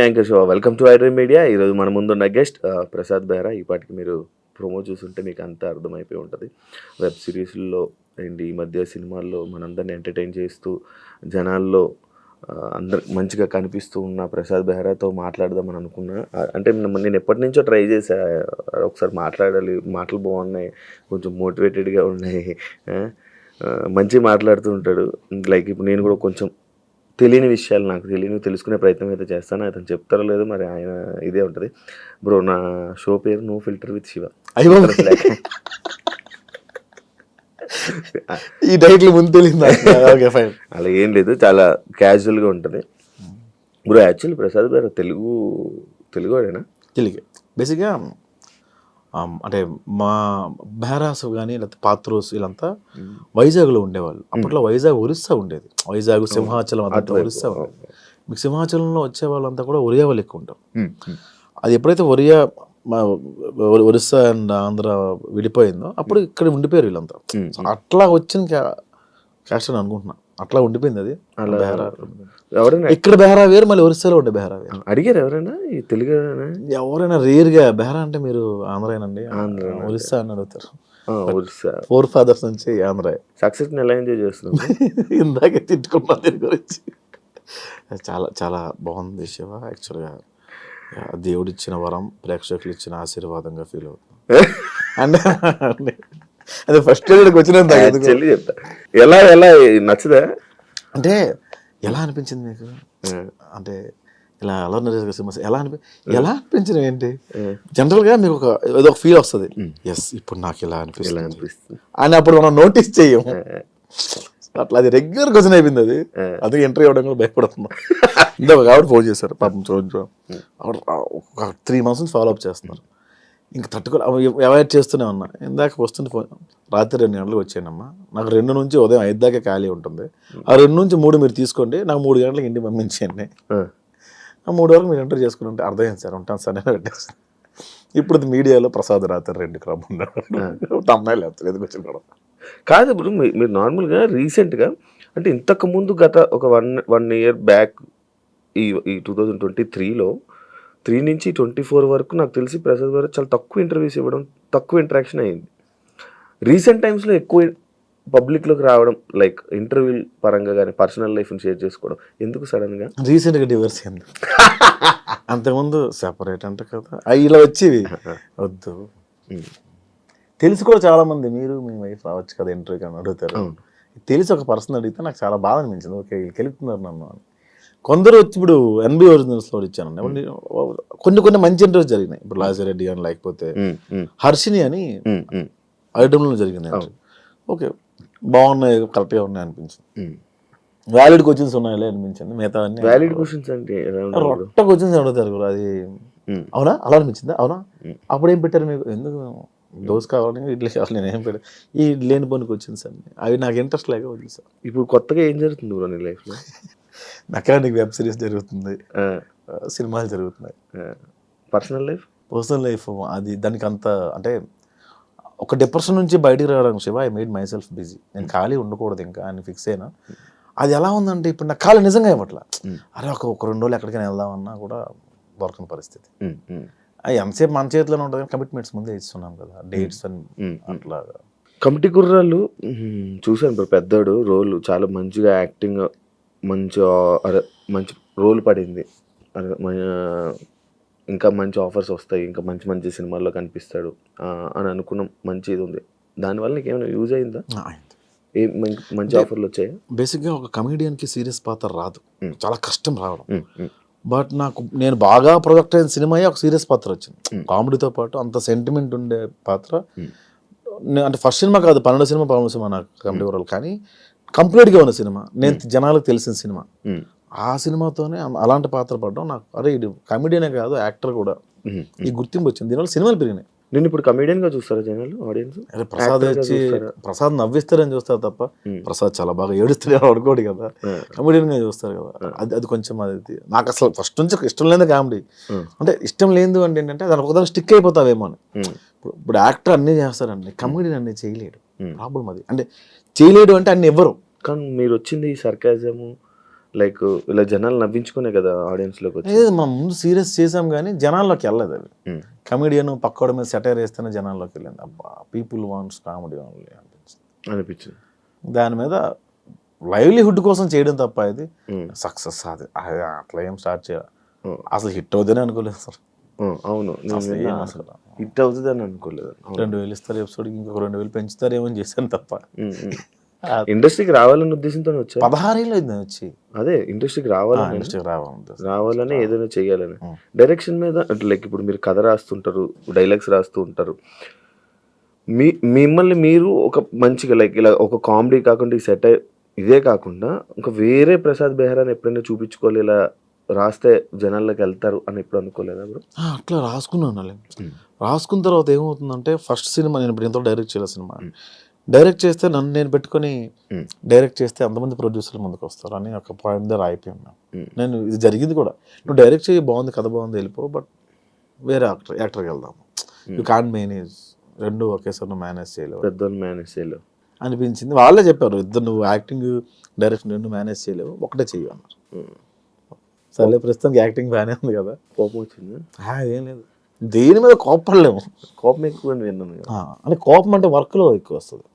Anchor show welcome to iDream media. ఈరోజు మన ముందున్న గెస్ట్ ప్రసాద్ బెహ్రా. ఈ పాటికి మీరు ప్రోమో చూస్తుంటే మీకు అంతా అర్థమైపోయి ఉంటుంది. వెబ్ సిరీస్లో అండ్ ఈ మధ్య సినిమాల్లో మనందరిని ఎంటర్టైన్ చేస్తూ జనాల్లో అందరికి మంచిగా కనిపిస్తూ ఉన్న ప్రసాద్ బెహ్రాతో మాట్లాడదామని అనుకున్నా. అంటే నేను ఎప్పటి నుంచో ట్రై చేశా, ఒకసారి మాట్లాడాలి, మాటలు బాగున్నాయి, కొంచెం మోటివేటెడ్గా ఉన్నాయి, మంచిగా మాట్లాడుతూ ఉంటాడు. లైక్ ఇప్పుడు నేను కూడా కొంచెం తెలియని విషయాలు నాకు తెలుసుకునే ప్రయత్నం అయితే చేస్తాను. అతను చెప్తారో లేదో మరి ఆయన ఇదే ఉంటుంది. బ్రో, నా షో పేరు నో ఫిల్టర్ విత్ శివ. ఈ టైటిల్ ముందు తెలియదు. అలా ఏం లేదు, చాలా క్యాజువల్గా ఉంటుంది. బ్రో యాక్చువల్లీ ప్రసాద్ గారు తెలుగువాడేనా? తెలుగు బేసిక్గా. అంటే మా బెహ్రాస్ కానీ లేకపోతే పాత్రోస్ వీళ్ళంతా వైజాగ్లో ఉండేవాళ్ళు. అప్పట్లో వైజాగ్ ఒరిస్సా ఉండేది. వైజాగ్ సింహాచలం అంతా ఒరిస్సా ఉండేది. మీకు సింహాచలంలో వచ్చే వాళ్ళంతా కూడా ఒరియా వాళ్ళు ఎక్కువ ఉంటారు. అది ఎప్పుడైతే ఒరిస్సా అండ్ ఆంధ్ర విడిపోయిందో అప్పుడు ఇక్కడ ఉండిపోయారు వీళ్ళంతా. అట్లా వచ్చిన క్యాస్ట్ అని అనుకుంటున్నా, అట్లా ఉండిపోయింది అది. ఇక్కడ బెహ్రా వేరు, మళ్ళీ ఒరిస్సాలో ఉండే బెహ్రా వేరు. అడిగారు ఎవరైనా ఈ తెలుగు ఎవరైనా రేర్గా బెహ్రా అంటే మీరు ఆంధ్రానండి, ఒరిస్సా అని అడుగుతారు. 4 ఫాదర్స్ నుంచి ఆంధ్ర. సక్సెస్ ఎలా ఎంజాయ్ చేస్తున్నాం? ఇందాకే తిట్టుకున్నా దీని గురించి. చాలా చాలా బాగుంది శివ. యాక్చువల్గా దేవుడిచ్చిన వరం, ప్రేక్షకులు ఇచ్చిన ఆశీర్వాదంగా ఫీల్ అవుతుంది. అంటే అదే ఫస్ట్ వచ్చినంత చెప్తా. ఎలా నచ్చదా అంటే ఎలా అనిపించింది మీకు? అంటే ఇలా ఎలా అనిపించింది ఏంటి? జనరల్గా మీకు ఏదో ఒక ఫీల్ వస్తుంది, ఎస్ ఇప్పుడు నాకు ఇలా అనిపిస్తుంది అని. అప్పుడు మనం నోటీస్ చెయ్యం. అట్లా అది రెగ్యులర్ క్వశ్చన్ అయిపోయింది అది. అందుకే ఇంటర్వ్యూ అవ్వడం కూడా భయపడుతున్నాం. ఇందాక కాబట్టి ఫోన్ చేశారు పాపం. ఒక 3 months నుంచి ఫాలో అప్ చేస్తున్నారు. ఇంక తట్టుకోలే, అవాయిడ్ చేస్తూనే ఉన్నా. ఇందాక వస్తుంది ఫోన్, రాత్రి 2 గంటలకు వచ్చానమ్మా, నాకు 2 నుంచి ఉదయం 5 దాకా ఖాళీ ఉంటుంది. ఆ 2 నుంచి 3 మీరు తీసుకోండి, నాకు 3 గంటలకు ఇంటికి పంపించండి. ఆ 3 వరకు మీరు ఎంటర్ చేసుకుని ఉంటే అర్థమైంది సార్, ఉంటాను సార్ నేను పెట్టేస్తాను. ఇప్పుడు మీడియాలో ప్రసాద్ రాత్రి 2 క్రమం అమ్మాయిలు ఎందుకు వచ్చి కాదు. ఇప్పుడు మీరు నార్మల్గా రీసెంట్గా అంటే ఇంతకు ముందు గత ఒక 1 year బ్యాక్ ఈ 2023లో 3 నుంచి 24 వరకు నాకు తెలిసి ప్రసాద్ గారు చాలా తక్కువ ఇంటర్వ్యూస్ ఇవ్వడం, తక్కువ ఇంటరాక్షన్ అయింది. రీసెంట్ టైమ్స్లో ఎక్కువ పబ్లిక్లోకి రావడం, లైక్ ఇంటర్వ్యూ పరంగా కానీ పర్సనల్ లైఫ్ని షేర్ చేసుకోవడం. ఎందుకు సడన్గా? రీసెంట్గా డివర్స్ అయింది. అంతకుముందు సెపరేట్ అంటే కదా ఇలా వచ్చేవి. వద్దు, తెలిసి కూడా చాలామంది మీరు మీ వైఫ్ రావచ్చు కదా ఇంటర్వ్యూ కానీ అడుగుతారు. తెలిసి ఒక పర్సన్ అడిగితే నాకు చాలా బాధ అనిపించింది. ఓకే వీళ్ళు కెలుపుతున్నారు నన్ను అని. కొందరు వచ్చి ఇప్పుడు ఎన్బి ఒరిజినల్స్లో ఇచ్చానండి. కొన్ని మంచి ఇంటర్వ్యూస్ జరిగినాయి. ఇప్పుడు లాజిరెడ్డి అని, లేకపోతే హర్షిని అని ఐటమ్లో జరిగింది. ఓకే బాగున్నాయి, కరెక్ట్గా ఉన్నాయి అనిపించింది. వ్యాలిడ్ క్వశ్చన్స్ ఉన్నాయో అనిపించింది. మిగతా అన్ని వ్యాలిడ్ క్వశ్చన్స్ అంటే రొట్ట క్వశ్చన్స్ అడుగుతారు కూడా. అది అవునా అలా అనిపించిందా? అవునా అప్పుడు ఏం పెట్టారు మీకు? ఎందుకు దోశ కావాలి, ఇడ్లీ కావాలి, నేను ఏం పెట్టాను ఈ లేని పనికి వచ్చింది సార్. అవి నాకు ఇంట్రెస్ట్ లేక వదిలేదు సార్. ఇప్పుడు కొత్తగా ఏం జరుగుతుంది బ్రో నీ లైఫ్లో? మెకానిక్ వెబ్ సిరీస్ జరుగుతుంది, సినిమాలు జరుగుతున్నాయి. పర్సనల్ లైఫ్ అది దానికి అంత అంటే ఒక డిప్రెషన్ నుంచి బయటికి రావడం Shiva, I made my self busy. నేను ఖాళీ ఉండకూడదు ఇంకా అని ఫిక్స్ అయినా. అది ఎలా ఉందంటే ఇప్పుడు నాకు ఖాళీ నిజంగా ఇవ్వట్లా. అరే ఒక 2 రోజులు ఎక్కడికైనా వెళ్దామన్నా కూడా దొరకని పరిస్థితి. ఎంతసేపు మన చేతిలోనే ఉంటుంది, కమిట్మెంట్స్ ముందే ఇస్తున్నాం కదా, డేట్స్ అని అట్లా. కమిటీ కుర్రాళ్ళు చూశాను బ్రో, పెద్దోడు రోల్ చాలా మంచిగా యాక్టింగ్, మంచి రోల్ పడింది. ఇంకా మంచి ఆఫర్స్ వస్తాయి, ఇంకా మంచి మంచి సినిమాల్లో కనిపిస్తాడు అని అనుకున్నాం. మంచి ఇది ఉంది. దానివల్ల నీకు ఏమైనా యూజ్ అయిందా? మంచి ఆఫర్లు వచ్చాయి. బేసిక్గా ఒక కమెడియన్కి సీరియస్ పాత్ర రాదు, చాలా కష్టం రావడం. బట్ నేను బాగా ప్రొజెక్ట్ అయిన సినిమా ఒక సీరియస్ పాత్ర వచ్చింది. కామెడీతో పాటు అంత సెంటిమెంట్ ఉండే పాత్ర. అంటే ఫస్ట్ సినిమా కాదు, 12వ సినిమా 13వ సినిమా నాకు కమెడీ వరల్డ్. కానీ కంప్లీట్గా ఉన్న సినిమా, నేను జనాలకు తెలిసిన సినిమా. ఆ సినిమాతోనే అలాంటి పాత్ర పడడం నాకు, అరే ఇది కమెడీనే కాదు యాక్టర్ కూడా, ఈ గుర్తింపు వచ్చింది. దీనివల్ల సినిమాలు పెరిగినాయి. నేను ఇప్పుడు కమెడియన్గా చూస్తారా జనాలు, ఆడియన్స్? అరే ప్రసాద్ వచ్చి ప్రసాద్ నవ్విస్తారని చూస్తారు తప్ప, ప్రసాద్ చాలా బాగా ఏడుస్తాడు అనుకోడు కదా, కమెడియన్గా చూస్తారు కదా. అది కొంచెం అది నాకు అసలు ఫస్ట్ నుంచి ఇష్టం లేదు కామెడీ. అంటే ఇష్టం లేదు అంటే ఏంటంటే దాని ఒకదాని స్టిక్ అయిపోతావేమో అని. ఇప్పుడు యాక్టర్ అన్నీ చేస్తారండి, కమెడియన్ అన్నీ చేయలేడు. ప్రాబ్లం అది. అంటే చేయలేడు అంటే అన్ని ఎవ్వరు. కానీ మీరు వచ్చింది సర్కాజము లైక్ ఇలా జనాలు నవ్వించుకునే కదా ఆడియన్స్లోకి వచ్చి. లేదు మనం ముందు సీరియస్ చేసాం కానీ జనాల్లోకి వెళ్ళలేదు అది. కమెడియన్ పక్కోడి మీద సెటైర్ వేస్తేనే జనాల్లోకి వెళ్ళింది. అబ్బా పీపుల్ వాంట్స్ కామెడీ ఓన్లీ అనిపించింది. దాని మీద లైవ్లీహుడ్ కోసం చేయడం తప్ప ఇది సక్సెస్ అది అట్లా ఏం స్టార్ట్ చేయాలి. అసలు హిట్ అవుతుందని అనుకోలేదు సార్. అవును, అసలు హిట్ అవుతుంది అని అనుకోలేదు. 2,000 ఇస్తారు ఎపిసోడ్కి, ఇంకొక 2,000 పెంచుతారేమో అని చేశాను తప్ప. ఇండస్ట్రీకి రావాలన్న ఉద్దేశంతో వచ్చా? 16 ఏళ్ళు అయింది వచ్చి. అదే ఇండస్ట్రీకి రావాలని, రావాలని ఏదైనా చెయ్యాలని. డైరెక్షన్ మీద అంటే లైక్ ఇప్పుడు మీరు కథ రాస్తుంటారు, డైలాగ్స్ రాస్తూ ఉంటారు. మిమ్మల్ని మీరు ఒక మంచిగా లైక్ ఇలా ఒక కామెడీ కాకుండా ఈ సెటైర్ ఇదే కాకుండా ఇంకా వేరే ప్రసాద్ బెహ్రాని ఎప్పుడైనా చూపించుకోవాలి, ఇలా రాస్తే జనాల్లోకి వెళ్తారు అని ఎప్పుడు అనుకోలేదా బ్రో? అట్లా రాసుకున్నాను. రాసుకున్న తర్వాత ఏమవుతుందంటే ఫస్ట్ సినిమా నేను ఇప్పుడు ఎంతో డైరెక్ట్ చేయాలి సినిమా. డైరెక్ట్ చేస్తే నన్ను నేను పెట్టుకొని డైరెక్ట్ చేస్తే అంతమంది ప్రొడ్యూసర్లు ముందుకు వస్తారు అని ఒక పాయింట్ దగ్గర అయిపోయాను. నేను ఇది జరిగింది కూడా. నువ్వు డైరెక్ట్ చేయి, బాగుంది కథ బాగుంది, వెళ్ళిపో, బట్ వేరే యాక్టర్కి వెళ్దాము. యూ కాంట్ మేనేజ్, రెండు ఒకేసారి నువ్వు మేనేజ్ చేయలేవు, పెద్దోళ్ళు మేనేజ్ చేయలేవు అనిపించింది. వాళ్ళే చెప్పారు, ఇద్దరు నువ్వు యాక్టింగ్ డైరెక్షన్ రెండు మేనేజ్ చేయలేవు, ఒకటే చెయ్యి అన్నారు. సరే ప్రస్తుతానికి యాక్టింగ్ బాగానే ఉంది కదా. కోపం వచ్చింది? ఏం లేదు, దేని మీద కోపడలేము. కోపం ఎక్కువ అని విన్నాను. అంటే కోపం అంటే వర్క్లో ఎక్కువ వస్తుంది.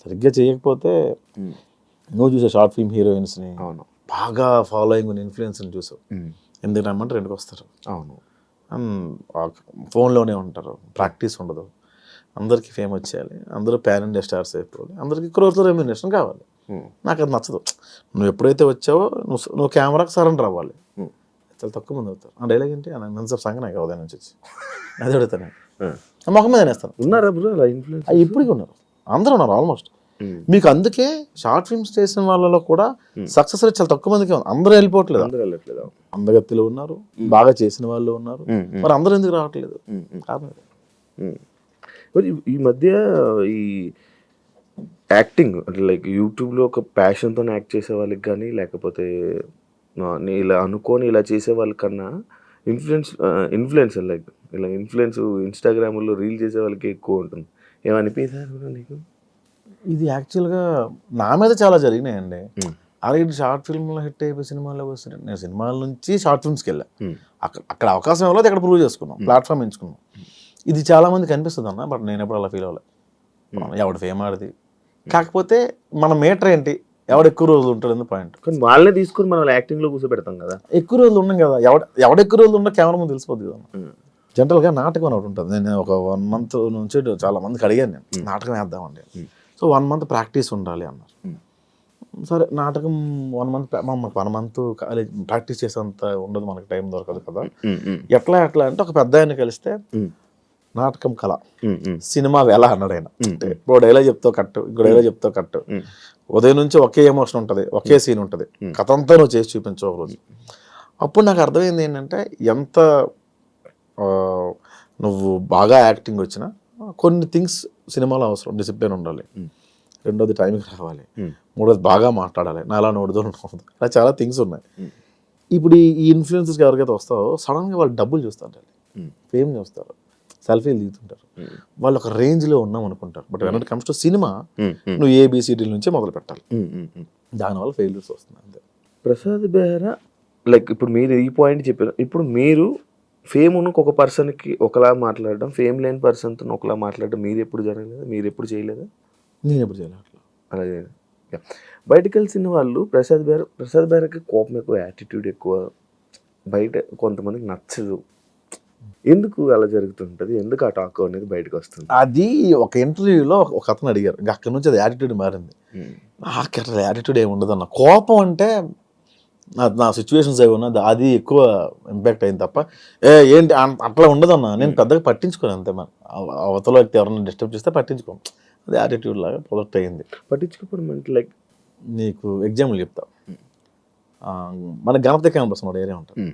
సరిగ్గా చేయకపోతే నువ్వు చూసావు షార్ట్ ఫిల్మ్ హీరోయిన్స్ని, అవును, బాగా ఫాలోయింగ్ ఉన్న ఇన్ఫ్లుయెన్స్ని చూసావు. ఎందుకు రమ్మంటే రెండుకి వస్తారు. అవును, ఫోన్లోనే ఉంటారు, ప్రాక్టీస్ ఉండదు. అందరికీ ఫేమ్ వచ్చేయాలి, అందరూ ప్యాన్ ఇండియా స్టార్స్ అయిపోవాలి, అందరికీ క్రోర్తో రెమ్యూనరేషన్ కావాలి. నాకు అది నచ్చదు. నువ్వు ఎప్పుడైతే వచ్చావో నువ్వు కెమెరాకి సరెండర్ అవ్వాలి. చాలా తక్కువ మంది అవుతారు. ఆ డైలాగ్ ఏంటి నన్ను సంగ నాకు ఉదయం నుంచి వచ్చి అది అడుగుతాను, మొహం మీద నేస్తాను. ఉన్నారా బ్రో అలా ఇన్ఫ్లుయెన్స్? ఇప్పటికీ ఉన్నారు, అందరూ ఉన్నారు ఆల్మోస్ట్. మీకు అందుకే షార్ట్ ఫిల్మ్స్ చేసిన వాళ్ళలో కూడా సక్సెస్ రేట్ చాలా తక్కువ మందికి ఉంది. అందరూ వెళ్ళిపోవట్లేదు. అందగత్తిలో ఉన్నారు, బాగా చేసిన వాళ్ళు ఉన్నారు, మరి అందరూ ఎందుకు రావట్లేదు? ఈ మధ్య ఈ యాక్టింగ్ అంటే లైక్ యూట్యూబ్లో ఒక ప్యాషన్తో యాక్ట్ చేసే వాళ్ళకి కానీ, లేకపోతే ఇలా అనుకొని ఇలా చేసే వాళ్ళకన్నా ఇన్ఫ్లుయెన్సర్ లైక్ ఇలా ఇన్స్టాగ్రామ్లో రీల్ చేసే వాళ్ళకి ఎక్కువ ఉంటుంది. ఏమనిపించారు నీకు? ఇది యాక్చువల్గా నా మీద చాలా జరిగినాయండి. అలాగే షార్ట్ ఫిల్మ్లో హిట్ అయిపోయి సినిమాల్లో వస్తున్నాయి. నేను సినిమాల నుంచి షార్ట్ ఫిల్మ్స్కి వెళ్ళా. అక్కడ అవకాశం ఇవ్వలేదు, అక్కడ ప్రూవ్ చేసుకున్నాం, ప్లాట్ఫామ్ ఎంచుకున్నాం. ఇది చాలా మందికి అనిపిస్తుంది అన్న, బట్ నేను ఎప్పుడు అలా ఫీల్ అవ్వలేదు. ఎవడు ఫేమ్ ఆడిది, కాకపోతే మన మీటర్ ఏంటి, ఎవడు ఎక్కువ రోజులు ఉంటాడు పాయింట్. కానీ వాళ్ళనే తీసుకుని మనం యాక్టింగ్లో కూర్చోబెడతాం కదా. ఎక్కువ రోజులు ఉన్నాం కదా, ఎవడ ఎక్కువ రోజులు ఉన్నా కెమెరా ముందు తెలిసిపోద్ది కదా. జనరల్గా నాటకం ఒకటి ఉంటుంది. నేను ఒక 1 month నుంచి చాలా మందికి అడిగాను, నేను నాటకం వేద్దామండి. సో 1 month ప్రాక్టీస్ ఉండాలి అన్నారు. సరే నాటకం 1 month 1 month కాలేజ్ ప్రాక్టీస్ చేసేంత ఉండదు, మనకి టైం దొరకదు కదా. ఎట్లా అంటే ఒక పెద్ద ఆయన కలిస్తే నాటకం కళ, సినిమా ఎలా అన్నాడు ఆయన. ఇప్పుడు డైలాగ్ చెప్తావు కట్టు, ఇంకో డైలాగ్ చెప్తావు కట్టు, ఉదయం నుంచి ఒకే ఎమోషన్ ఉంటుంది, ఒకే సీన్ ఉంటుంది, కథ అంతా నువ్వు చేసి చూపించవు ఒక రోజు. అప్పుడు నాకు అర్థమైంది ఏంటంటే ఎంత నువ్వు బాగా యాక్టింగ్ వచ్చినా కొన్ని థింగ్స్ సినిమాలో అవసరం. డిసిప్లిన్ ఉండాలి, రెండోది టైంకి రావాలి, మూడోది బాగా మాట్లాడాలి, నాలా నోడుదో అలా చాలా థింగ్స్ ఉన్నాయి. ఇప్పుడు ఈ ఇన్ఫ్లుయెన్సర్స్కి ఎవరికైతే వస్తావో సడన్గా వాళ్ళు డబ్బులు చూస్తుంటారు, ఫేమ్ చూస్తారు, సెల్ఫీలు దిగుతుంటారు, వాళ్ళు ఒక రేంజ్లో ఉన్నాం అనుకుంటారు. But when it comes to cinema నువ్వు ABCD నుంచే మొదలు పెట్టాలి. దానివల్ల ఫెయిల్యూర్స్ వస్తుంది అంతే. ప్రసాద్ బెహ్రా లైక్ ఇప్పుడు మీరు ఈ పాయింట్ చెప్పారు. ఇప్పుడు మీరు ఫేమ్ ఉన్న ఒక పర్సన్కి ఒకలా మాట్లాడడం, ఫేమ్ లేని పర్సన్తో ఒకలా మాట్లాడడం మీరు ఎప్పుడు జరగలేదా? మీరు ఎప్పుడు చేయలేదా? నేను ఎప్పుడు చేయలేదు అట్లా. అలాగే బయటకు వెళ్ళిన వాళ్ళు ప్రసాద్ బెహ్రాకి కోపం ఎక్కువ, యాటిట్యూడ్ ఎక్కువ, బయట కొంతమందికి నచ్చదు. ఎందుకు అలా జరుగుతుంటుంది? ఎందుకు ఆ టాక్ అనేది బయటకు వస్తుంది? అది ఒక ఇంటర్వ్యూలో ఒక అతను అడిగారు, అక్కడి నుంచి అది యాటిట్యూడ్ మారింది. నాకు అట్లా యాటిట్యూడ్ ఏమి ఉండదు అన్న. కోపం అంటే నా సిచ్యువేషన్స్ అవి ఉన్నది, అది ఎక్కువ ఇంపాక్ట్ అయింది తప్ప ఏంటి అట్లా ఉండదన్న. నేను పెద్దగా పట్టించుకోను అంతే. మన అవతల వ్యక్తి ఎవరైనా డిస్టర్బ్ చేస్తే పట్టించుకోను, అది యాటిట్యూడ్ లాగా ప్రొడక్ట్ అయ్యింది. పట్టించుకోవడం అంటే లైక్ నీకు ఎగ్జాంపుల్ చెప్తా. మన గణపతి క్యాంపస్ మన ఏరియా ఉంటుంది.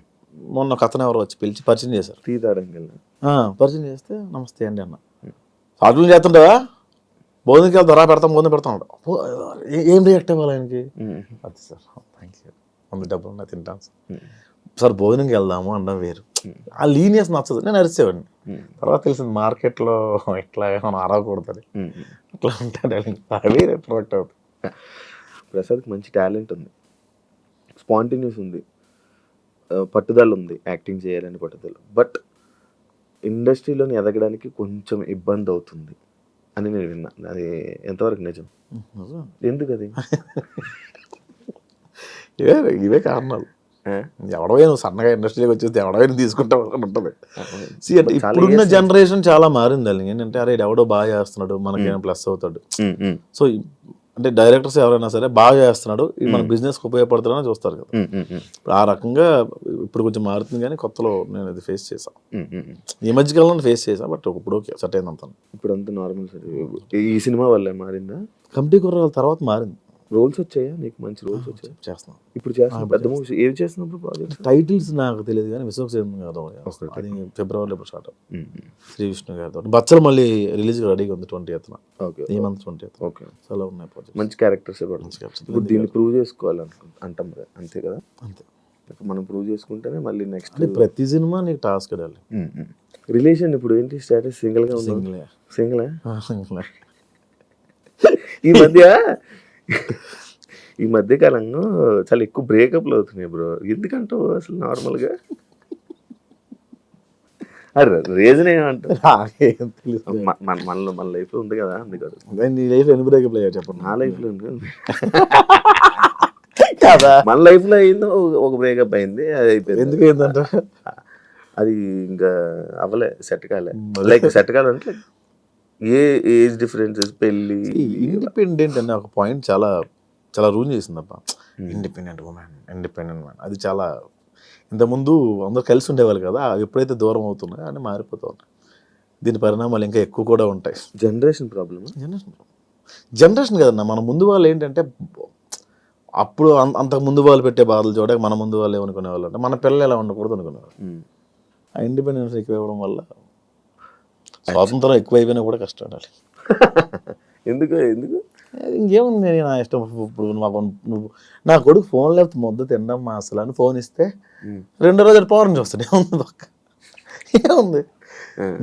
మొన్న ఒక అతను ఎవరు వచ్చి పిలిచి పరిచయం చేశారు. పరిచయం చేస్తే నమస్తే అండి అన్న, షార్ట్ చేస్తుంటావా, భోజనంకి వెళ్తారా, భోజనం పెడతా ఉంటా. ఏం రియాక్ట్ అవ్వాలి ఆయనకి? అది సార్ థ్యాంక్ యూ, అంత డబ్బులు ఉన్నా తింటాను సార్, భోజనంకి వెళ్దాము అనడం వేరు. ఆ లీనియస్ నచ్చదు. నేను అరిచేవాడిని. తర్వాత తెలిసింది మార్కెట్లో ఇట్లా మనం అరవకూడదు, అట్లా ఉంటాడు, వేరే ప్రొడక్ట్ అవుతుంది. ప్రసాద్కి మంచి టాలెంట్ ఉంది. స్పాంటేనియస్ ఉంది, పట్టుదల ఉంది, యాక్టింగ్ చేయాలని పట్టుదల. బట్ ఇండస్ట్రీలోని ఎదగడానికి కొంచెం ఇబ్బంది అవుతుంది అని నేను విన్నా. అది ఎంతవరకు నిజం? ఎందుకు అది? ఇవే కారణాలు. ఎవడవే నువ్వు సన్నగా ఇండస్ట్రీలోకి వచ్చేసి ఎవడవైనా తీసుకుంటావు అని ఉంటుంది. అంటే ఇప్పుడున్న జనరేషన్ చాలా మారింది అది. ఏంటంటే అరే ఎవడో బాగా చేస్తున్నాడు మనకేమైనా ప్లస్ అవుతాడు. సో అంటే డైరెక్టర్స్ ఎవరైనా సరే బాగా చేస్తున్నాడు, ఇది మన బిజినెస్కి ఉపయోగపడుతుందని చూస్తారు కదా. ఇప్పుడు ఆ రకంగా ఇప్పుడు కొంచెం మారుతుంది, కానీ కొత్తలో నేను అది ఫేస్ చేశాను. ఈ మధ్యకాలంలో ఫేస్ చేశాను, బట్ ఇప్పుడు ఓకే సెట్ అయింది అంతా. ఇప్పుడు అంతా నార్మల్ సార్. ఈ సినిమా వల్ల మారిందా? కమిటీ కుర్రాల తర్వాత మారింది. రోల్స్ వచ్చాయా నీకు? మంచి రోల్స్ వచ్చాయి? చేస్తున్నాను ఇప్పుడు. చేస్తున్నా పెద్ద మూవీస్ ఏవి చేస్తున్నప్పుడు ప్రాజెక్ట్? టైటిల్స్ నాకు తెలియదు కానీ విశ్వక్సేన్ గారు అది ఫిబ్రవరిలో ఇప్పుడు స్టార్ట్ శ్రీ విష్ణు గారితో. బచ్చలు మళ్ళీ రిలీజ్ రెడీగా ఉంది 20th. ఓకే, ఈ మంత్ 20th. ఓకే, చాలా ఉన్నాయి ప్రాజెక్ట్. మంచి క్యారెక్టర్స్. ఇప్పుడు దీన్ని ప్రూవ్ చేసుకోవాలంటాం కదా, అంతే కదా? అంతే, మనం ప్రూవ్ చేసుకుంటేనే మళ్ళీ నెక్స్ట్. ప్రతి సినిమా నీకు టాస్క్ అడాలి. రిలేషన్ ఇప్పుడు ఏంటి స్టేటస్? సింగిల్గా ఉంది? సింగిల్. ఈ మధ్య కాలంలో చాలా ఎక్కువ బ్రేకప్లు అవుతున్నాయి బ్రో. ఎందుకంటావు అసలు నార్మల్గా? అరే రీజన్ ఏమంటావు? మన లైఫ్లో ఉంది కదా, అందుకని. నీ లైఫ్లో ఎన్ని బ్రేకప్ అయ్యా చెప్పండి? నా లైఫ్లో ఉంది కదా. మన లైఫ్లో అయిందో ఒక బ్రేకప్ అయింది, అది అయిపోయింది. ఎందుకు అయిందంట? అది ఇంకా అవ్వలే, సెట్ కాలే. లైక్ సెట్ కాలంటే ఏ ఏజ్ డిఫరెన్సెస్, పెళ్ళి. ఇండిపెండెంట్ అనే ఒక పాయింట్ చాలా చాలా రూల్ చేసిందబ్బా. ఇండిపెండెంట్ ఉమెన్, ఇండిపెండెంట్ మ్యాన్, అది చాలా ఇంతకుముందు అందరు కలిసి ఉండేవాళ్ళు కదా, ఎప్పుడైతే దూరం అవుతున్నాయో అని మారిపోతూ ఉంటాయి. దీని పరిణామాలు ఇంకా ఎక్కువ కూడా ఉంటాయి. Generation problem. జనరేషన్ కదన్నా, మన ముందు వాళ్ళు ఏంటంటే అప్పుడు అంతకు ముందు వాళ్ళు పెట్టే బాధలు చూడక మన ముందు వాళ్ళు ఏమనుకునే వాళ్ళు అంటే మన పిల్లలు ఎలా ఉండకూడదు అనుకునేవాళ్ళు. ఆ ఇండిపెండెన్స్ ఎక్కువ ఇవ్వడం వల్ల స్వాతంత్రం ఎక్కువైపోయినా కూడా కష్టపడాలి. ఎందుకు ఇంకేముంది, నా ఇష్టం. ఇప్పుడు నువ్వు నా కొడుకు ఫోన్ లేకపోతే ముద్ద తినడం అసలు అని ఫోన్ ఇస్తే 2 రోజులు పవర్ చూస్తాడు. ఏముంది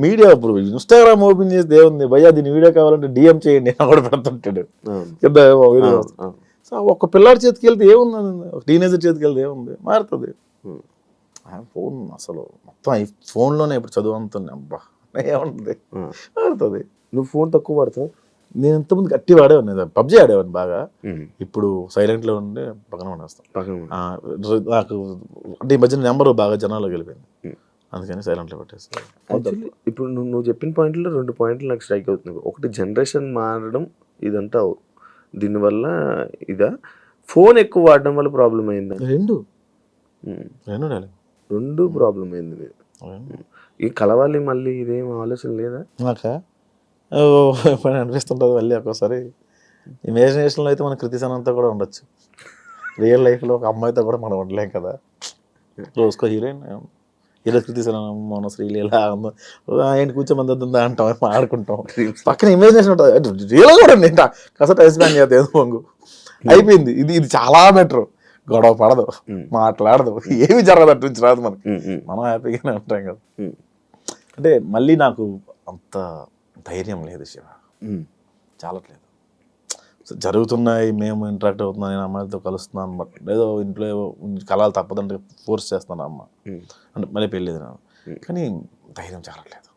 మీడియా ఇప్పుడు ఇన్స్టాగ్రామ్ ఓపెన్ చేస్తే ఏముంది భయ్యా దీని వీడియో కావాలంటే డిఎం చేయండి అని కూడా పెడుతుంటాడు. సో ఒక పిల్లాడి చేతికి వెళ్తే ఏముంది, ఒక టీనేజర్ చేతికి వెళ్తే ఏముంది, మారుతుంది. ఫోన్ అసలు మొత్తం ఈ ఫోన్లోనే ఇప్పుడు చదువు అంతుంది. అబ్బా ఏముంటుంది, మారుతుంది. నువ్వు ఫోన్ తక్కువ వాడతావు? నేను ఇంతకుముందు గట్టి వాడేవాడిని, పబ్జీ ఆడేవాడిని బాగా. ఇప్పుడు సైలెంట్లో ఉండి పక్కన పడేస్తాను. నాకు అంటే ఈ మధ్యన నెంబర్ బాగా జనాల్లోకి వెళ్ళిపోయింది, అందుకని సైలెంట్లో పెట్టేస్తాను. ఇప్పుడు నువ్వు చెప్పిన పాయింట్లో 2 పాయింట్లు నాకు స్ట్రైక్ అవుతుంది. ఒకటి జనరేషన్ మారడం, ఇదంతా దీనివల్ల ఇదా, ఫోన్ ఎక్కువ వాడడం వల్ల ప్రాబ్లం అయిందా? రెండు ప్రాబ్లం అయింది. ఈ కలవాలి మళ్ళీ, ఇదేం ఆలోచన లేదా నాకా? అనిపిస్తుంటుంది మళ్ళీ ఒక్కోసారి. ఇమాజినేషన్లో అయితే మన కృతిసన్ అంతా కూడా ఉండొచ్చు, రియల్ లైఫ్లో ఒక అమ్మాయితో కూడా మనం ఉండలేం కదా. రోజుకో హీరోయిన్, హీరో కృతిసన్, మన శ్రీలీల ఆయన కూర్చోమంది అంటాం, ఆడుకుంటాం. పక్కన ఇమాజినేషన్ ఉంటుంది, రియల్ కూడా ఉంది. కాస్త టైం స్పెండ్ చేద్దాం, ఏదో పొంగు అయిపోయింది. ఇది చాలా బెటర్. గొడవ పడదు, మాట్లాడదు, ఏమి జరగదు, అటు నుంచి రాదు మనకి, మనం హ్యాపీగానే ఉంటాం కదా. అంటే మళ్ళీ నాకు అంత ధైర్యం లేదు శివ, చాలట్లేదు. జరుగుతున్నాయి, మేము ఇంటరాక్ట్ అవుతున్నాం, నేను అమ్మాయిలతో కలుస్తున్నాను, బట్ ఏదో ఇంట్లో కలాలు తప్పదంటే ఫోర్స్ చేస్తున్నాను అమ్మ అంటే మళ్ళీ పెళ్ళేది నాకు, కానీ ధైర్యం చాలట్లేదు.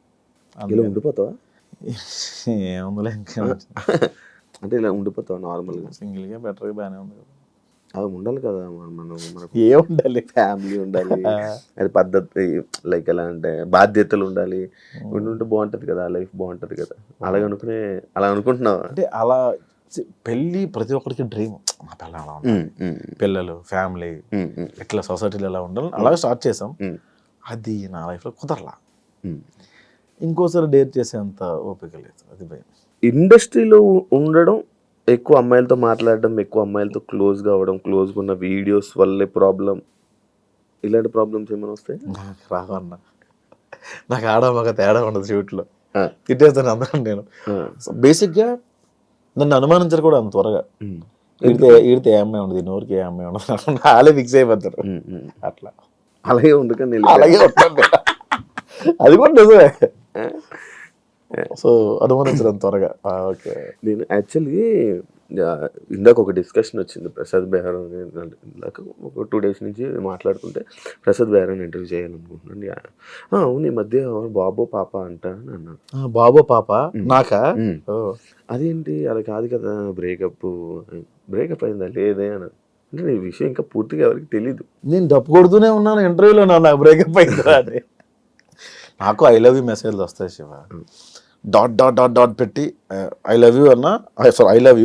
ఇలా ఉండిపోతావా? ఏముందిలే ఇంకా అంటే ఇలా ఉండిపోతావా నార్మల్గా? సింగిల్గా బెటర్గా బాగానే ఉంది కదా. అది ఉండాలి కదా, మనం ఏముండాలి, ఫ్యామిలీ ఉండాలి, అది పద్ధతి, లైక్ ఎలా అంటే బాధ్యతలు ఉండాలి, ఉంటే బాగుంటుంది కదా, లైఫ్ బాగుంటుంది కదా. అలా అనుకుంటున్నావా? అంటే అలా పెళ్ళి ప్రతి ఒక్కరికి డ్రీమ్, మా పిల్లలు అలా ఉండాలి, పిల్లలు, ఫ్యామిలీ, ఇట్లా సొసైటీలో ఎలా ఉండాలి, అలాగే స్టార్ట్ చేసాం. అది నా లైఫ్లో కుదరలా. ఇంకోసారి డేర్ చేసేంత ఓపిక లేదు, అది భయం. ఇండస్ట్రీలో ఉండడం, ఎక్కువ అమ్మాయిలతో మాట్లాడడం, ఎక్కువ అమ్మాయిలతో క్లోజ్గా అవ్వడం, క్లోజ్గా ఉన్న వీడియోస్ వల్లే ప్రాబ్లం, ఇలాంటి ప్రాబ్లమ్స్ ఏమైనా వస్తాయి? నాకు రావన్నా, నాకు ఆడమొక తేడా ఉండదు షూట్లో, తిట్టేస్తాను అందరం. నేను బేసిక్గా నన్ను అనుమానించరు కూడా అంత త్వరగా. ఈడితే ఏ అమ్మాయి ఉండదు, నోరికి ఏ అమ్మాయి ఉండదు, వాళ్ళే ఫిక్స్ అయిపోతారు. అట్లా అలాగే ఉండకండి, అలాగే ఉంటుంది, అది కూడా నిజమే. సో అనుమానించడం త్వరగా. ఓకే, నేను యాక్చువల్లీ ఇందాక ఒక డిస్కషన్ వచ్చింది ప్రసాద్ బెహ్రా ఇందాక ఒక 2 days నుంచి మాట్లాడుతుంటే ప్రసాద్ బెహ్రాని ఇంటర్వ్యూ చేయాలనుకుంటున్నాను. అవును ఈ మధ్య బాబో పాప అంట అని అన్నాడు. బాబో పాప నాకా? అదేంటి అలా కాదు కదా, బ్రేకప్ అయిందా లేదే అని అంటే ఈ విషయం ఇంకా పూర్తిగా ఎవరికి తెలీదు. నేను డప్పు కొడుతూనే ఉన్నాను ఇంటర్వ్యూలో, నాకు బ్రేకప్ అయిందా అని. నాకు ఐ లవ్ యూ మెసేజ్లు వస్తాయి Shiva, dot dot dot dot పెట్టి ఐ లవ్ యూ అన్నా, sorry I love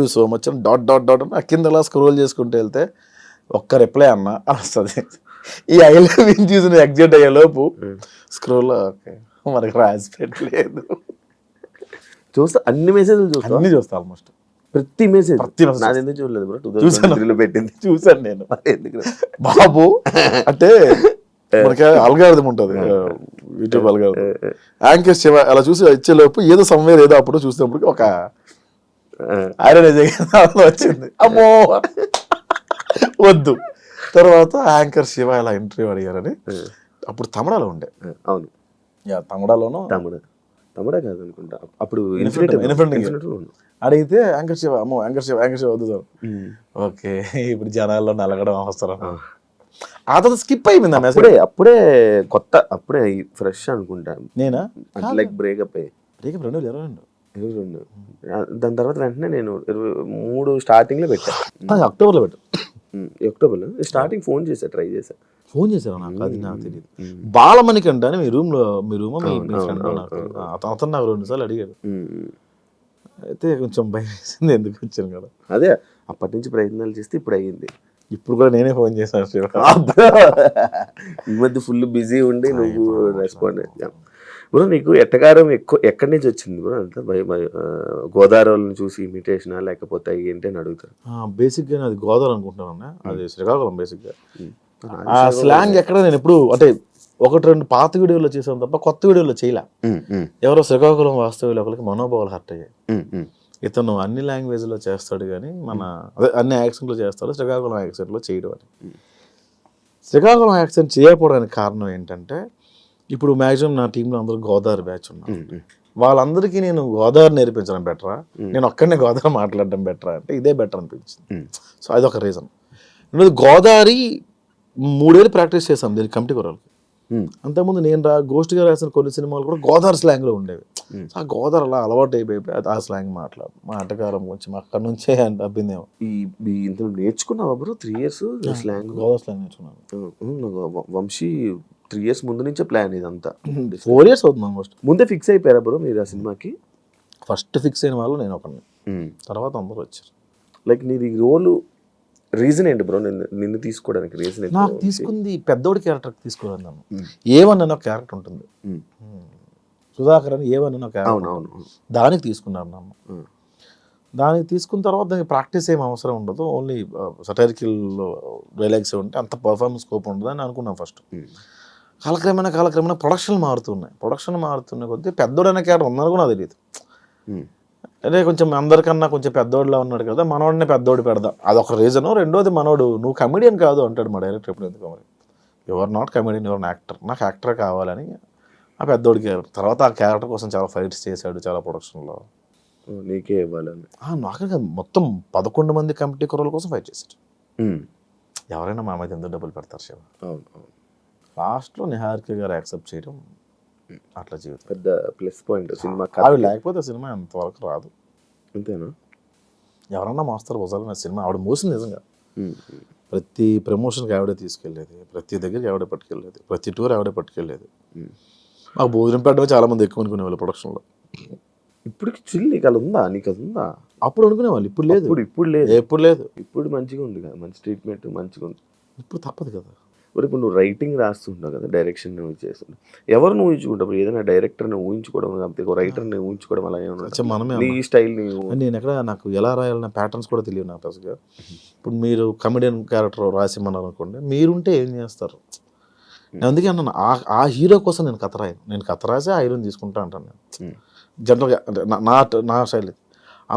you so much అని డాట్ డాట్ డాట్ అన్న కింద అలా స్క్రోల్ చేసుకుంటూ వెళ్తే ఒక్క రిప్లై అన్నా అని వస్తుంది. ఈ ఐ లవ్ యూ చూసి ఎగ్జిట్ అయ్యే లోపు స్క్రోల్ ఓకే మనకి రాసి పెట్టలేదు. చూస్తా అన్ని మెసేజ్లు చూస్తా, అన్ని చూస్తా ఆల్మోస్ట్ ప్రతి మెసేజ్. ప్రతి message. నాది ఎందుకు చూడలేదు బ్రో, చూసాను. 2023లో పెట్టింది చూసాను నేను. ఎందుకు బాబు అంటే మనకి అల్గారిథం ఉంటుంది, యూట్యూబ్ అల్గారిథం. యాంకర్ శివ అలా చూసి వచ్చేలోపు ఏదో సమ్వేర్ ఏదో అప్పుడు చూసినప్పుడు ఒక ఐరన్ వచ్చింది, అమ్మో వద్దు. తర్వాత యాంకర్ శివ ఇలా ఇంటర్వ్యూ అడిగారని, అప్పుడు తమిళలో ఉండే. అవును తమిళలోనూ తమిళ కాదు అనుకుంటా అప్పుడు అడిగితే యాంకర్ శివ, అమ్మో యాంకర్ శివ వద్దు సార్. ఓకే ఇప్పుడు జనాల్లో నలగడం అవసరం. ఆ తర్వాత స్కిప్ అయిపోయింది ఆ మెసేజ్. అప్పుడే కొత్త, అప్పుడే ఫ్రెష్ అనుకుంటా నేనా లైక్ బ్రేకప్ అయ్యి 2022 దాని తర్వాత వెంటనే నేను 23 స్టార్టింగ్ లో పెట్టాను. అక్టోబర్లో పెట్టు. అక్టోబర్లో స్టార్టింగ్ ఫోన్ ట్రై చేశా. ఫోన్ చేశారు నాకు, అది నాకు తెలియదు. బాలమణికంట అని మీ రూమ్ ఫ్రెండ్ అతను నాకు 2 సార్లు అడిగాడు. అయితే కొంచెం భయం వేసింది, ఎందుకు వచ్చాను కదా. అదే అప్పటి నుంచి ప్రయత్నాలు చేస్తే ఇప్పుడు అయ్యింది. ఇప్పుడు కూడా నేనే ఫోన్ చేశాను. ఈ మధ్య ఫుల్ బిజీ ఉండి నువ్వు రెస్పాండ్ అయ్యా బ్రో. నీకు ఎట్టకారం ఎక్కడి నుంచి వచ్చింది బ్రో? అంతా గోదావరిని చూసి ఇమిటేషనా లేకపోతే ఏంటి అని అడుగుతారు. బేసిక్గా అది గోదావరి అనుకుంటున్నాను, అది శ్రీకాకుళం. బేసిక్గా ఆ స్లాంగ్ ఎక్కడ నేను ఎప్పుడు అంటే 1-2 పాత వీడియోలో చేసాను తప్ప కొత్త వీడియోలో చేయలే. ఎవరో శ్రీకాకుళం వాస్తవ్యులు ఒకరికి మనోభావాలు హర్ట్ అయ్యాయి. ఇతను అన్ని లాంగ్వేజ్లో చేస్తాడు కానీ అదే అన్ని యాక్సెంట్లో చేస్తాడు, శ్రీకాకుళం యాక్సెంట్లో చేయడం అని. శ్రీకాకుళం యాక్సెంట్ చేయకపోవడానికి కారణం ఏంటంటే, ఇప్పుడు మ్యాక్సిమం నా టీంలో అందరూ గోదావరి బ్యాచ్ ఉన్నారు. వాళ్ళందరికీ నేను గోదావరి నేర్పించడం బెటరా, నేను ఒక్కడనే గోదావరి మాట్లాడడం బెటరా అంటే ఇదే బెటర్ అనిపించింది. సో అదొక రీజన్. రెండోది గోదావరి 3 ఏళ్ళు ప్రాక్టీస్ చేసాం దీనికి కమిటీ కొరలకి. అంతకుముందు నేను గోష్ఠి గారు రాసిన కొన్ని సినిమాలు కూడా గోదావరి స్లాంగ్లో ఉండేవి. ఆ గోదావరి అలా అలవాటు అయిపోయి ఆ స్లాంగ్ మా అటకారం కొంచెం అక్కడ నుంచే అబ్బిందేమో. ఇందులో నేర్చుకున్నావా bro 3 years slang? Godavari slang నేర్చుకున్నాను. వంశీ 3 years ముందు నుంచే ప్లాన్ ఇదంతా. 4 years అవుతుంది ఆల్మోస్ట్. ముందే ఫిక్స్ అయిపోయారా బ్రో మీరు ఆ సినిమాకి? ఫస్ట్ ఫిక్స్ అయిన వాళ్ళు నేను ఒకరిని, తర్వాత అందరూ వచ్చారు. లైక్ నీది రోల్ రీజన్ ఏంటి బ్రో నిన్ను తీసుకోవడానికి? రీజన్ నాకు తీసుకుంది పెద్దోడి క్యారెక్టర్ తీసుకోవాలి. నన్ను ఏమన్నా ఒక క్యారెక్టర్ ఉంటుంది, సుధాకర్ అని ఏమన్నా ఒక క్యారెక్టర్, దానికి తీసుకున్నాను నన్ను. దానికి తీసుకున్న తర్వాత దానికి ప్రాక్టీస్ ఏం అవసరం ఉండదు, ఓన్లీ సటైరికల్ డైలాగ్స్ ఉంటే అంత పర్ఫార్మెన్స్ స్కోప్ ఉండదు అని అనుకున్నాను ఫస్ట్. కాలక్రమేణా ప్రొడక్షన్ మారుతున్న కొద్దీ పెద్దోడనే క్యారెక్టర్ ఉందని కూడా నాకు తెలియదు. అదే కొంచెం అందరికన్నా కొంచెం పెద్దోడిలా ఉన్నాడు కదా, మనోడిని పెద్దోడు పెడదాం, అదొక రీజను. రెండోది మనోడు నువ్వు కమెడియన్ కాదు అంటాడు మా డైరెక్టర్ ఎప్పుడు. ఎందుకు మరి your not comedian, your actor, నాకు యాక్టర్ కావాలని ఆ పెద్దోడి క్యారెక్టర్. తర్వాత ఆ క్యారెక్టర్ కోసం చాలా ఫైట్స్ చేశాడు, చాలా ప్రొడక్షన్లో. నీకే ఇవ్వాలని నాకే కాదు, మొత్తం 11 మంది కమిటీ కుర్రల కోసం ఫైట్ చేశాడు. ఎవరైనా మా మీద ఎంత డబ్బులు పెడతారు శివ. లాస్ట్లో నిహారిక గారు యాక్సెప్ట్ చేయడం అట్లా జీవితం పెద్ద ప్లస్ పాయింట్ సినిమా. ఆవిడ లేకపోతే సినిమా అంతవరకు రాదు. అంతేనా? ఎవరన్నా మోస్తారు భుజాలు సినిమా. ఆవిడ మోసింది నిజంగా. ప్రతి ప్రమోషన్కి ఆవిడే తీసుకెళ్ళేది, ప్రతి దగ్గరికి ఆవిడే పట్టుకెళ్ళేది, ప్రతి టూర్ ఆవిడే పట్టుకెళ్ళేది. మాకు భోజనం పెట్టడం చాలా మంది ఎక్కువ అనుకునేవాళ్ళు ప్రొడక్షన్లో. ఇప్పటికి చిల్ నీకు అలా ఉందా? నీకు అది ఉందా? అప్పుడు అనుకునేవాళ్ళు, ఇప్పుడు లేదు. ఇప్పుడు లేదు. ఇప్పుడు మంచిగా ఉంది కదా, మంచి ట్రీట్మెంట్ మంచిగా ఉంది. ఇప్పుడు తప్పదు కదా. ఇప్పుడు నువ్వు రైటింగ్ రాస్తుంటావు కదా, డైరెక్షన్ చేస్తుంటావు, ఎవరిని ఊహించుకుంటావు? ఏదైనా డైరెక్టర్ని ఊహించుకోవడం లేకపోతే రైటర్ని ఊహించుకోవడం అలా ఏమన్నా నీ స్టైల్? నేను ఎక్కడ నాకు ఎలా రాయాలన్న ప్యాటర్న్స్ కూడా తెలియదు నాకు అసలుగా. ఇప్పుడు మీరు కమెడియన్ క్యారెక్టర్ రాసిమన్నారు అనుకోండి, మీరుంటే ఏం చేస్తారు? నేను అందుకే అన్నాను, ఆ హీరో కోసం నేను కథ రాయను. నేను కథ రాసి ఆ హీరోని తీసుకుంటా అంటాను నేను జనరల్గా, అంటే నా స్టైల్.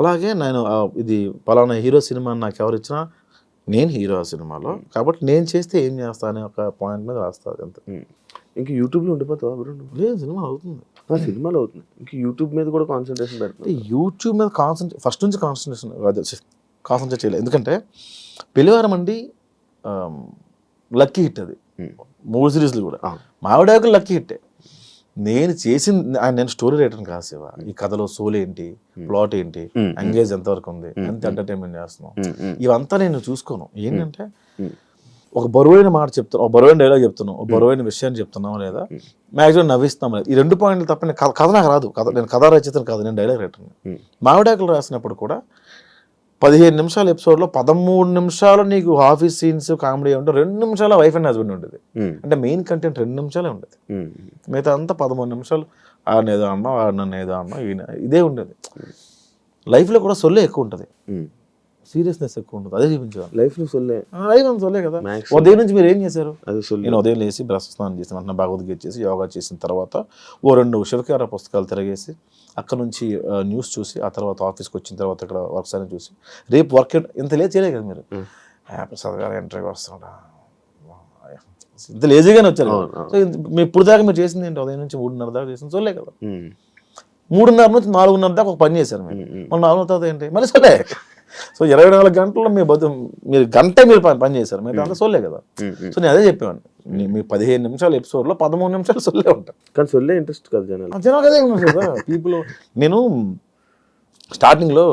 అలాగే నేను ఇది పలానా హీరో సినిమా నాకు ఎవరు ఇచ్చినా నేను హీరో ఆ సినిమాలో, కాబట్టి నేను చేస్తే ఏం చేస్తా అనే ఒక పాయింట్ మీద రాస్తాను అంతే. ఇంకా యూట్యూబ్లో ఉండిపోతావా బ్రో నువ్వు? లేదు, సినిమా అవుతుంది. సినిమాలో అవుతుంది, ఇంకా యూట్యూబ్ మీద కూడా కాన్సన్ట్రేషన్ పెడుతుంది. యూట్యూబ్ మీద ఫస్ట్ నుంచి కాన్సన్ట్రేట్ చేయలేదు. ఎందుకంటే పెళ్లివారం అండి లక్కీ హిట్ అది, 3 సిరీస్లు కూడా. మావిడాకు లక్కీ హిట్టే. నేను నేను స్టోరీ రైటర్ని కాదు శివ. ఈ కథలో సోల్ ఏంటి, ప్లాట్ ఏంటి, ఎంగేజ్ ఎంతవరకు ఉంది, ఎంత ఎంటర్టైన్మెంట్ చేస్తున్నాం, ఇవంతా నేను చూసుకోను. ఏంటంటే ఒక బరువైన మాట చెప్తున్నాం, ఒక బరువైన డైలాగ్ చెప్తున్నాం, ఒక బరువైన విషయాన్ని చెప్తున్నాం, లేదా మ్యాక్సిమం నవ్విస్తాం లేదా, ఈ 2 పాయింట్లు తప్ప కథ నాకు రాదు. నేను కథ రచయితను కాదు, నేను డైలాగ్ రైటర్ని. మావిడాకులు రాసినప్పుడు కూడా 15 నిమిషాల ఎపిసోడ్లో 13 నిమిషాలు నీకు ఆఫీస్ సీన్స్ కామెడీ ఉంటే 2 నిమిషాలు వైఫ్ అండ్ హస్బెండ్ ఉండేది. అంటే మెయిన్ కంటెంట్ 2 నిమిషాలే ఉండేది. మిగతా అంతా 13 నిమిషాలు ఆడనేదో అన్నా, నన్ను ఏదో అన్నా, ఇదే ఉండేది. లైఫ్లో కూడా సొల్లే ఎక్కువ ఉంటుంది, సీరియస్నెస్ ఎక్కువ ఉంటుంది. అదే చూపించాలి లైఫ్లో సొల్లే. లైఫ్ అంత సొల్లే కదా. ఉదయం నుంచి మీరు ఏం చేశారు? అది సొల్లే. నేను ఉదయం లేచి బ్రష్ స్నానం చేసిన వెంటనే భగవద్గీత చేసి యోగా చేసిన తర్వాత 2 శివకేర పుస్తకాలు తిరగేసి అక్కడ నుంచి న్యూస్ చూసి, ఆ తర్వాత ఆఫీస్కి వచ్చిన తర్వాత ఇక్కడ వర్క్స్ అని చూసి, రేపు వర్క్ ఇంత లేట్ చేయలేదు కదా మీరు. ప్రసాద్ గారు ఇంటర్వ్యూ వస్తున్నాడా, ఇంత లేజీగానే వచ్చారు. సో మీరు ఇప్పుడు దాకా మీరు చేసింది ఏంటి? ఉదయం నుంచి 3:30 దాకా చేసింది సొల్లే కదా. 3:30 నుంచి 4:30 దాకా ఒక పని చేశారు మీరు. మళ్ళీ 4 తర్వాత ఏంటి మళ్ళీ సొల్లే. సో 24 గంటల్లో మీరు గంట మీరు పని చేశారు, మీరు అంతా సొల్లే కదా. సో నేను అదే చెప్పాను, మీ 15 నిమిషాల ఎపిసోడ్లో 13 నిమిషాలు సొల్లే ఉంటాయి. కానీ సొల్లే ఇంట్రెస్ట్ కదా జనాలు. అదే కదా పీపుల్. నేను స్టార్టింగ్లో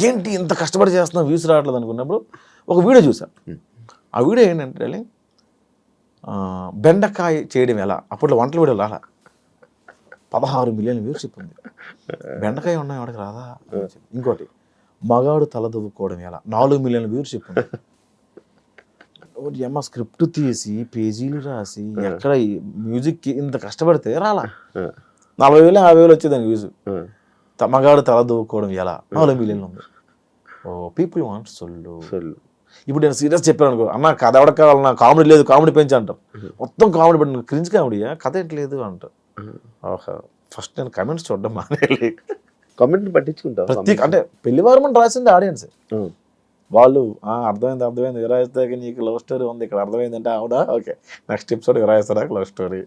ఏంటి ఇంత కష్టపడి చేస్తున్నా వ్యూస్ రావట్లేదు అనుకున్నప్పుడు ఒక వీడియో చూసాను. ఆ వీడియో ఏంటంటే బెండకాయ చేయడం ఎలా, అప్పట్లో వంటల వీడియోలు అలా 16 మిలియన్ వ్యూస్ ఉంది. బెండకాయ ఉన్నాయి వాడికి రాదా. ఇంకోటి మగాడు తలదువ్వుకోవడం ఎలా 4 మిలియన్ వ్యూస్ చెప్పింది. ఏమో స్క్రిప్ట్ తీసి పేజీలు రాసి ఎక్కడ మ్యూజిక్కి ఇంత కష్టపడితే రాలా. 40,000 50,000 వచ్చేదానికి వ్యూస్. మగాడు తలదువ్వుకోవడం ఎలా 4 మిలియన్లు ఉంది. ఓ పీపుల్ వాంట్ సొల్లు. ఇప్పుడు నేను సీరియస్ చెప్పాను అనుకో, అన్న కథ ఎవరికి కావాలన్నా, కామెడీ లేదు కామెడీ పెంచి అంటారు. మొత్తం కామెడీ పెట్టిన క్రింజ్ కామెడీయా, కథ ఏంటలేదు అంటారు. ఓహో ఫస్ట్ నేను కమెంట్స్ చూడడం మానేయాలి. కామెంట్ పట్టించుకుంటావు ప్రత్యేక అంటే పెళ్లివారం అని రాసింది ఆడియన్స్. వాళ్ళు అర్థమైంది విరాయిస్తే నీకు లవ్ స్టోరీ ఉంది ఇక్కడ, అర్థమైందంటే అవునా ఓకే నెక్స్ట్ ఎపిసోడ్ విరాయిస్తా లవ్ స్టోరీ.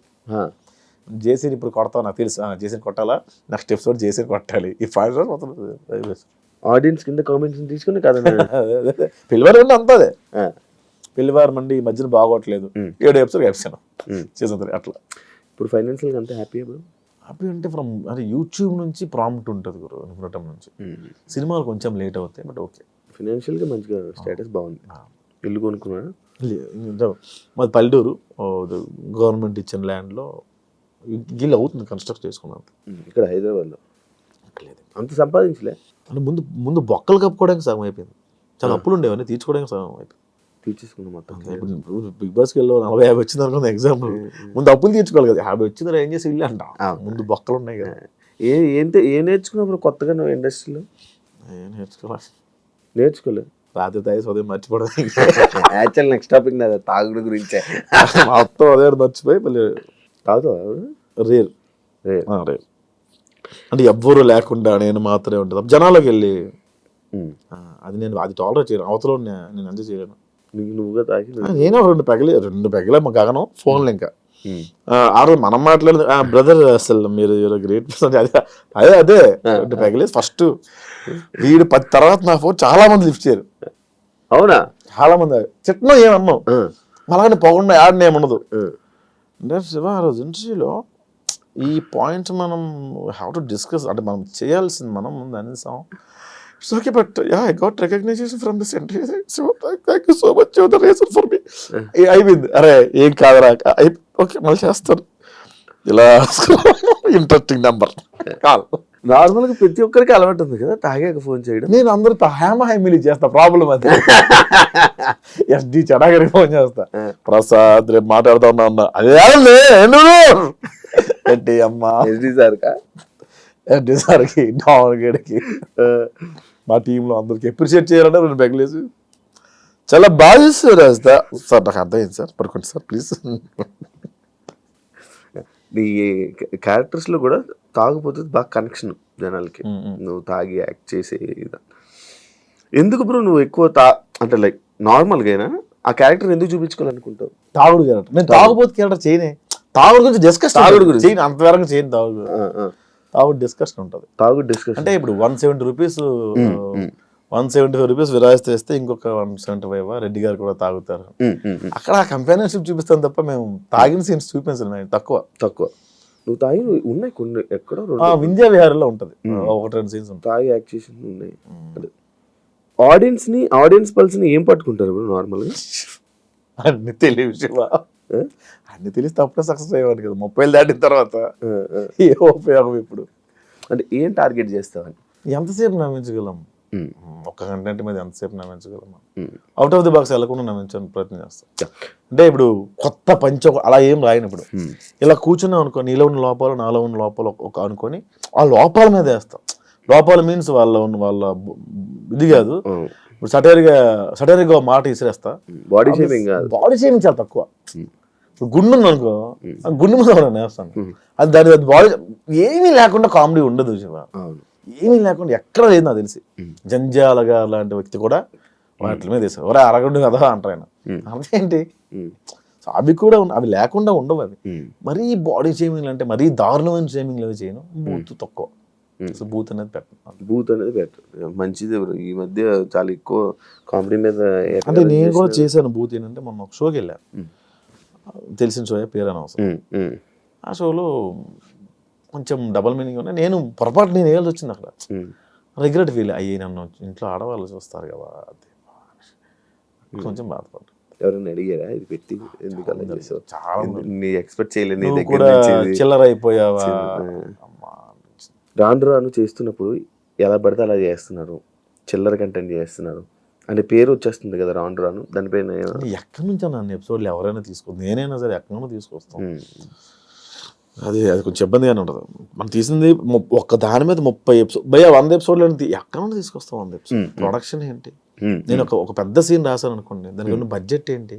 జేసీని ఇప్పుడు కొడతావు నాకు తెలుసు, జేసీని కొట్టాలా, నెక్స్ట్ ఎపిసోడ్ జేసీని కొట్టాలి. ఈ 5 రోజులు మొత్తం ఆడియన్స్ కింద కామెంట్స్ తీసుకుని కదా. పెళ్లివారం అంటే అంతా అదే. పెళ్లివారం అండి ఈ మధ్యన బాగోట్లేదు, 7 ఎపిసోడ్ వేసాను చేసేది అట్లా. ఇప్పుడు ఫైనాన్షియల్గా అంతా హ్యాపీ ఇప్పుడు. హ్యాపీ అంటే అంటే యూట్యూబ్ నుంచి ప్రాంప్ట్ ఉంటుంది గురు, నిపుణటం నుంచి. సినిమాలు కొంచెం లేట్ అవుతాయి బట్ ఓకే. ఫైనాన్షియల్గా మంచిగా స్టేటస్ బాగుంది. ఇల్లు కొనుక్కున్నాడా? మాది పల్లెటూరు, గవర్నమెంట్ ఇచ్చిన ల్యాండ్లో గిల్ అవుతుంది కన్స్ట్రక్ట్ చేసుకున్నాను. ఇక్కడ హైదరాబాద్లో లేదు అంత సంపాదించలే. అంటే ముందు బొక్కలు కప్పుకోవడానికి సగం అయిపోయింది, చాలా అప్పులు ఉండేవన్నీ తీర్చుకోవడానికి సగం అయిపోయింది. తీర్చేసుకున్నాం మొత్తం. ఇప్పుడు బిగ్ బాస్కి వెళ్ళి 40-50 వచ్చింది అనుకుంది ఎగ్జాంపుల్, ముందు అప్పులు తీర్చుకోవాలి కదా. 50 వచ్చింది ఏం చేసి ఇల్లు అంట, ముందు బొక్కలు ఉన్నాయి కదా. ఏం నేర్చుకున్నప్పుడు కొత్తగా నువ్వు ఇండస్ట్రీలో? నేర్చుకోలేదు. రాత్రి తాగి ఉదయం మర్చిపోవడం. యాక్చువల్ నెక్స్ట్ టాపిక్ నాది తాగుడు గురించే. మొత్తం అదే మర్చిపోయి మళ్ళీ తాగుతావా? రేర్ అంటే ఎవ్వరూ లేకుండా నేను మాత్రమే ఉంటుంది జనాలకు వెళ్ళి. అది నేను అది టాలరేట్ చేయను, అవతల నేను ఎంజాయ్ చేయలేను. నువ్వుగా తాగి నేను 2 పెగలే మా గగనం ఫోన్లు. ఇంకా ఆ రోజు మనం మాట్లాడదు బ్రదర్ అసలు మీరు గ్రేట్ పర్సన్, అదే 2 పెగలేదు. ఫస్ట్ వీడు 10 తర్వాత నా ఫోన్ చాలా మంది లిఫ్ట్ చేయరు. అవునా? చాలా మంది చిట్నో ఏమన్నావు అలాగే పొగండా యాడ్ని ఏమన్నదు. అంటే శివ ఆ రోజు ఇంటర్వ్యూలో ఈ పాయింట్స్ మనం హ్యావ్ టు డిస్కస్, అంటే మనం చేయాల్సింది మనం ముందు అనేసాం. It's okay but I got recognition from this interview, so thank you so much your the reason for me. అయిపోయింది. అరే ఏం కాదురా, ఓకే మళ్ళీ చేస్తాను. ఇలా ఇంట్రెస్టింగ్ నెంబర్ కాల్. నార్మల్గా ప్రతి ఒక్కరికి అలవాటు ఉంది కదా తాగాక ఫోన్ చేయడం. నేను అందరితో హ్యామీలీ చేస్తా, ప్రాబ్లం అది. ఎస్డి చెడాగరికి ఫోన్ చేస్తా, ప్రసాద్ రేపు మాట్లాడుతా ఉన్నా అదే ఏంటి అమ్మా ఎస్డి సార్కా, ఎస్డి సార్కి, డామర్గడికి, మా టీంలో అందరికి అప్రిషియేట్ చేయాలంటే 2 పెగలేసి చాలా బాగా చేస్తారు రాస్తా. సార్ నాకు అర్థమైంది సార్, పడుకోండి సార్ ప్లీజ్. నీ క్యారెక్టర్స్లో కూడా తాగిపోతే బాగా కనెక్షన్ జనాలకి, నువ్వు తాగి యాక్ట్ చేసే ఎందుకు బ్రో నువ్వు ఎక్కువ అంటే లైక్ నార్మల్గా అయినా ఆ క్యారెక్టర్ ఎందుకు చూపించుకోవాలనుకుంటావు? తాగుడు క్యారెక్టర్ నేను తాగుబోతు క్యారెక్టర్ చేయనే. తాగుడు గురించి డిస్కషన్ తాగుడు గురించి. చేయను, అంతవరకు చేయను. తాగుడు డిస్కషన్ ఉంటుంది. తాగుడు డిస్కషన్ అంటే ఇప్పుడు 170 రూపీస్ 175 రూపీస్ విరాయిస్తే ఇస్తే ఇంకొక 175 రెడ్డి గారు కూడా తాగుతారు. అక్కడ కంపానియన్షిప్ చూపిస్తాం తప్ప మేము తాగిన సీన్స్ చూపించడం తక్కువ. నువ్వు తాగి ఉన్నాయి కొన్ని ఎక్కడో వింధ్యా విహారంలో ఉంటుంది, ఒకటి రెండు సీన్స్ ఉంటాయి. తాగి యాక్షన్ ఉన్నాయి. ఆడియన్స్ పల్స్ ని ఏం పట్టుకుంటారు ఇప్పుడు నార్మల్ గా? అన్ని తెలియదు, అన్ని తెలిస్తే అప్పుడే సక్సెస్ అయ్యేవాడు కదా. 30 దాటిన తర్వాత ఏ ఉపయోగం ఇప్పుడు? అంటే ఏం టార్గెట్ చేస్తావని? ఎంతసేపు నమ్మించగలం? ఒక్క కంటెంట్ మీద ఎంతసేపు నమ్మించగలం? అవుట్ ఆఫ్ ది బాక్స్ వెళ్ళకుండా నమ్మించడానికి ప్రయత్నం చేస్తాం. అంటే ఇప్పుడు కొత్త పంచ అలా ఏం రాయను. ఇప్పుడు ఇలా కూర్చున్నాం అనుకో, నీలో ఉన్న లోపాలు నాలో ఉన్న లోపాలు ఒక అనుకొని ఆ లోపాల మీద వేస్తాం. లోపాలు మీన్స్ వాళ్ళ ఇది కాదు. ఇప్పుడు సటైర్గా మాట ఇసిరేస్తా. బాడీ షేమింగ్ చాలా తక్కువ. గుండు ఉంది అనుకో, గుండు మీద వేస్తాను. అది దాని బాడీ ఏమీ లేకుండా కామెడీ ఉండదు శివ. ఏమీ లేకుండా ఎక్కడ లేదు నాకు తెలిసి. జంజాల గారు లాంటి వ్యక్తి కూడా వాటి మీద వేసారు. ఒరే అరగండు కదా అంటారు ఆయన. అదేంటి? అవి కూడా అవి లేకుండా ఉండవు. అవి మరీ బాడీ షేమింగ్ అంటే మరీ దారుణమైన షేమింగ్ అవి చేయను. బూత్ తక్కువ. బూత్ అనేది పెట్టను. మంచిది. ఈ మధ్య చాలా ఎక్కువ కామెడీ మీద. అంటే నేను కూడా చేశాను బూత్. ఏంటంటే మొన్న ఒక షోకి వెళ్ళాను, తెలిసిన షో, పేరు అనవసరం. ఆ షోలో కొంచెం డబల్ మీనింగ్ ఉన్నాయి. నేను పొరపాటు నేను వేయాల్సి వచ్చింది అక్కడ. రిగ్రెట్ ఫీల్ అయ్యి, నన్ను ఇంట్లో ఆడవాళ్ళు చూస్తారు కదా, కొంచెం బాధపడ్డా. ఎవరైనా అడిగారా ఇది పెట్టి ఎందుకు చాలా ఎక్స్పెక్ట్ చేయలేదు? చిల్లర అయిపోయావా? రాను చేస్తున్నప్పుడు ఎలా పడితే అలా చేస్తున్నారు, చిల్లర కంటెంట్ చేస్తున్నారు అంటే పేరు వచ్చేస్తుంది కదా రాను. దానిపైన ఎక్కడి నుంచి నన్ను ఎపిసోడ్లు ఎవరైనా తీసుకొస్తాను, నేనైనా సరే ఎక్కడైనా తీసుకొస్తాం. అది కొంచెం ఇబ్బందిగానే ఉంటుంది. మనం తీసింది ఒక్క దాని మీద 30 ఎపిసోడ్ 100 ఎపిసోడ్లు ఎక్కడైనా తీసుకొస్తాం. 100 ఎపిసోడ్ ప్రొడక్షన్ ఏంటి? నేను ఒక పెద్ద సీన్ రాశాను అనుకోండి, దానికి ఉన్న బడ్జెట్ ఏంటి?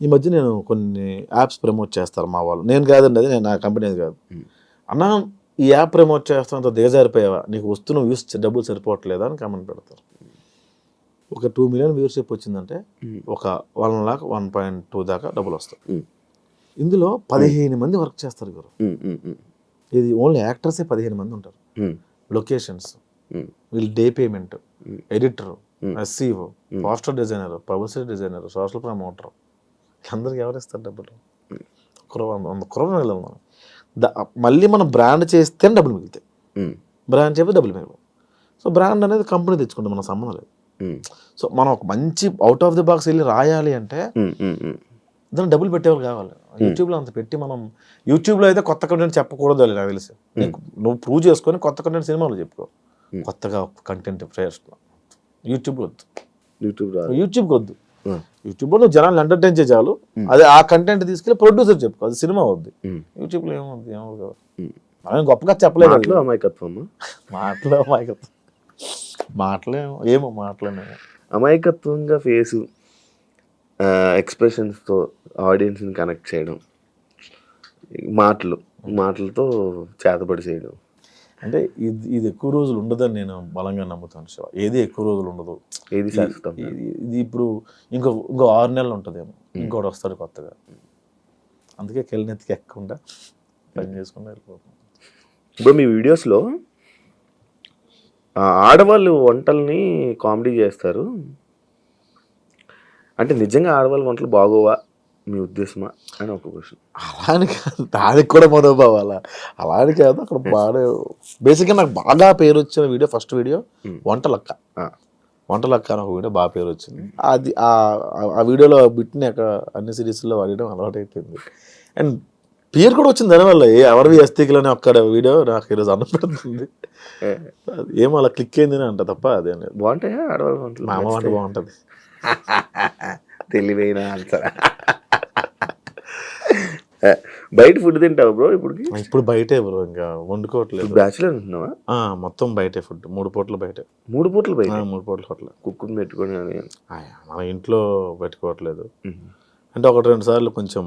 ఈ మధ్య నేను కొన్ని యాప్స్ ప్రమోట్ చేస్తారు మా వాళ్ళు. నేను కాదండి, అది నేను నా కంపెనీ కాదు. అన్నా ఈ యాప్ ప్రమోట్ చేస్తానంత దిగజారిపోయావా, నీకు వస్తున్న వ్యూస్ డబ్బులు సరిపోవట్లేదా అని కామెంట్ పెడతారు. ఒక 2 million వ్యూవర్షిప్ వచ్చిందంటే ఒక 1 lakh 1.2 దాకా డబ్బులు వస్తాయి. ఇందులో 15 మంది వర్క్ చేస్తారు గురు. ఇది ఓన్లీ యాక్టర్సే 15 మంది ఉంటారు. లొకేషన్స్, వీళ్ళు day payment, editor, SCO, poster designer, publicity designer, social promoter, అందరికి ఎవరు ఇస్తారు డబ్బులు? 100 crore వెళ్ళాలి మనం. మళ్ళీ మనం బ్రాండ్ చేస్తేనే డబ్బులు మిగులుతాయి. బ్రాండ్ చేస్తే డబ్బులు మిగలవు. సో బ్రాండ్ అనేది కంపెనీ తెచ్చుకుంటే మన సంబంధం లేదు. సో మనం ఒక మంచి అవుట్ ఆఫ్ ది బాక్స్ వెళ్ళి రాయాలి అంటే దాన్ని డబ్బులు పెట్టేవాళ్ళు కావాలి. యూట్యూబ్లో అంత పెట్టి మనం యూట్యూబ్లో అయితే కొత్త కంటెంట్ చెప్పకూడదు అని నాకు తెలిసి. నువ్వు ప్రూవ్ చేసుకొని కొత్త కంటెంట్ సినిమాలో చెప్పుకో. కొత్తగా కంటెంట్ యూట్యూబ్లో వద్దు. యూట్యూబ్కి వద్దు. యూట్యూబ్లో నువ్వు జనాలు ఎంటర్టైన్ చేయాలి. అదే ఆ కంటెంట్ తీసుకెళ్ళి ప్రొడ్యూసర్ చెప్పుకో, అది సినిమా వద్దు. యూట్యూబ్లో ఏమవుద్ది? ఏమవుతుంది? మనం గొప్పగా చెప్పలేదు. అమాయకత్వంగా ఫేసు ఎక్స్ప్రెషన్స్తో ఆడియన్స్ని కనెక్ట్ చేయడం, మాటలతో చేతబడి చేయడం. అంటే ఇది ఎక్కువ రోజులు ఉండదని నేను బలంగా నమ్ముతాను శివ. ఏది ఎక్కువ రోజులు ఉండదు. ఏది శాశ్వతం. ఇది ఇప్పుడు ఇంకో 6 నెలలు ఉంటుందేమో, ఇంకోటి వస్తాడు కొత్తగా. అందుకే కెళ్ళనెత్తికి ఎక్కకుండా పని చేసుకుంటూ వెళ్ళిపోతాం. ఇప్పుడు మీ వీడియోస్లో ఆడవాళ్ళు వంటల్ని కామెడీ చేస్తారు అంటే నిజంగా ఆడవాళ్ళ వంటలు బాగోవా మీ ఉద్దేశమా అని ఒక క్వశ్చన్. అలాని కాదు, దానికి కూడా మనోభావాలా? అలాని కాదు. అక్కడ బాగా బేసిక్గా నాకు బాగా పేరు వచ్చిన వీడియో, ఫస్ట్ వీడియో వంటలక్క అని ఒక వీడియో బాగా పేరు వచ్చింది. అది ఆ వీడియోలో బిట్ని అక్కడ అన్ని సిరీస్లో వాడడం అలవాటు అయిపోయింది. అండ్ పేరు కూడా వచ్చింది దానివల్ల. ఎవరివి అస్థికులని ఒక్కడ వీడియో నాకు ఈరోజు అన్నం పెడుతుంది. ఏమో అలా క్లిక్ అయిందని అంట తప్ప అదేం లేదు. బాగుంటాయా ఆడవాళ్ళ వంటలు? మా అమ్మ వంట బాగుంటుంది. తెలివైన ఆన్సర్. బయట ఫుడ్ తింటావు బ్రో? ఇప్పుడు బయటే బ్రో, ఇంకా వండుకోవట్లేదు. బ్యాచులర్ ఉంటున్నావా? మొత్తం బయటే ఫుడ్. 3 పూటలు బయటే. 3 పూటలు బయట? 3 పూటలు హోటల్. కుక్కుని పెట్టుకొని మన ఇంట్లో పెట్టుకోవట్లేదు. అంటే 1-2 సార్లు కొంచెం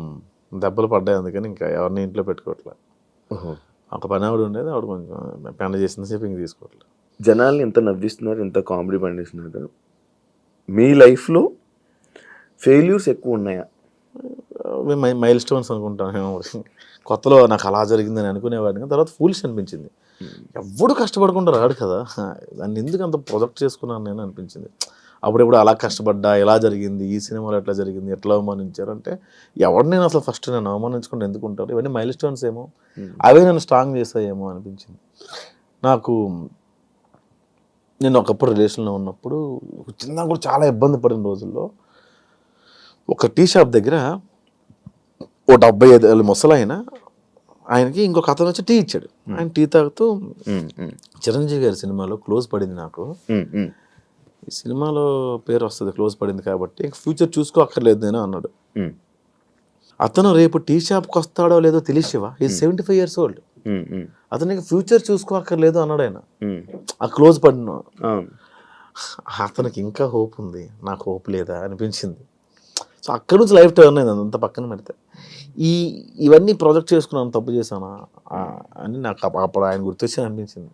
దెబ్బలు పడ్డాయి, అందుకని ఇంకా ఎవరిని ఇంట్లో పెట్టుకోవట్లేదు. ఒక పని ఆవిడ ఉండేది, ఆవిడ కొంచెం పెండ చేసిన సేపు ఇంక తీసుకోవట్లేదు. జనాల్ని ఎంత నవ్విస్తున్నారు, ఎంత కామెడీ పండిస్తున్నారు. మీ లైఫ్లో ఫెయిల్యూర్స్ ఎక్కువ ఉన్నాయా? మైల్ స్టోన్స్ అనుకుంటాను. కొత్తలో నాకు అలా జరిగిందని అనుకునేవాడిని, తర్వాత ఫూలిష్ అనిపించింది. ఎవడు కష్టపడకుండా రాడు కదా, దాన్ని ఎందుకు అంత ప్రొజెక్ట్ చేసుకున్నాను నేను అనిపించింది. అప్పుడెప్పుడు అలా కష్టపడ్డా, ఎలా జరిగింది, ఈ సినిమాలో ఎట్లా జరిగింది, ఎట్లా అవమానించారంటే ఎవడు నేను అసలు ఫస్ట్ నేను అవమానించుకుంటే ఎందుకు ఉంటారు, ఇవన్నీ మైల్ స్టోన్స్ ఏమో, అవే నన్ను స్ట్రాంగ్ చేస్తాయేమో అనిపించింది నాకు. నేను ఒకప్పుడు రిలేషన్లో ఉన్నప్పుడు చిన్న కూడా చాలా ఇబ్బంది పడిన రోజుల్లో ఒక టీ షాప్ దగ్గర ఓ 75 ఏళ్ళ ముసలాయన, ఆయనకి ఇంకొక అతను వచ్చి టీ ఇచ్చాడు. ఆయన టీ తాగుతూ చిరంజీవి గారి సినిమాలో క్లోజ్ పడింది నాకు, ఈ సినిమాలో పేరు వస్తుంది క్లోజ్ పడింది కాబట్టి ఇంక ఫ్యూచర్ చూసుకో అక్కర్లేదు నేను అన్నాడు. అతను రేపు టీ షాప్కి వస్తాడో లేదో తెలిసివా, ఈ 75 years old, అతనికి ఫ్యూచర్ చూసుకో అక్కర్లేదు అన్నాడు ఆయన. ఆ క్లోజ్ పడిన అతనికి ఇంకా హోప్ ఉంది, నాకు హోప్ లేదా అనిపించింది. సో అక్కడి నుంచి లైఫ్ టర్న్ అయింది. అంత పక్కన పెడితే ఇవన్నీ ప్రాజెక్ట్ చేసుకున్నాను, తప్పు చేశానా అని నాకు అప్పుడు ఆయన గుర్తొచ్చి అనిపించింది.